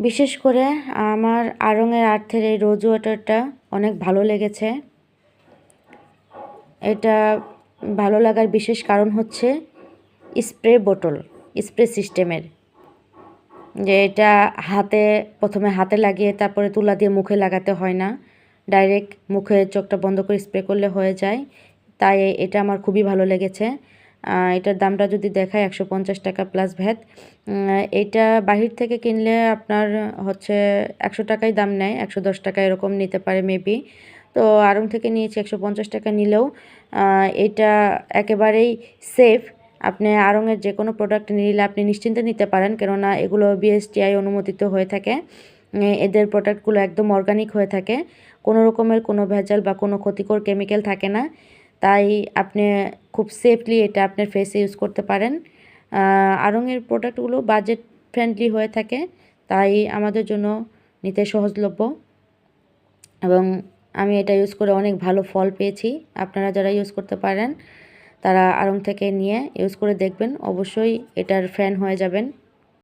বিশেষ করে আমার আড়ং-এর আর্থের এই রোজ ওয়াটারটা অনেক ভালো লেগেছে। এটা ভালো লাগার বিশেষ কারণ হচ্ছে স্প্রে বোতল, স্প্রে সিস্টেমের, যে এটা প্রথমে হাতে লাগিয়ে তারপরে তুলা দিয়ে মুখে লাগাতে হয় না, ডাইরেক্ট মুখে চোখটা বন্ধ করে স্প্রে করলে হয়ে যায়। তাই এটা আমার খুবই ভালো লেগেছে। এটার দামটা যদি দেখায় 150 টাকা প্লাস ভ্যাট। এইটা বাহির থেকে কিনলে আপনার হচ্ছে 100 টাকাই দাম নেয়, 110 টাকা এরকম নিতে পারে মেবি। তো আড়ং থেকে নিয়েছি 150 টাকা নিলেও এটা একেবারেই সেফ। আপনি আড়ং-এর যে কোনো প্রোডাক্ট নিলে আপনি নিশ্চিন্তে নিতে পারেন, কেননা এগুলো বিএসটিআই অনুমোদিত হয়ে থাকে। এদের প্রোডাক্টগুলো একদম অর্গানিক হয়ে থাকে, কোনো রকমের কোনো ভেজাল বা কোনো ক্ষতিকর কেমিক্যাল থাকে না। তাই আপনি খুব সেফলি এটা আপনার ফেসে ইউজ করতে পারেন। আড়ং-এর প্রোডাক্টগুলো বাজেট ফ্রেন্ডলি হয়ে থাকে, তাই আমাদের জন্য নিতে সহজলভ্য এবং আমি এটা ইউজ করে অনেক ভালো ফল পেয়েছি। আপনারা যারা ইউজ করতে পারেন তারা আড়ং থেকে নিয়ে ইউজ করে দেখবেন, অবশ্যই এটার ফ্যান হয়ে যাবেন।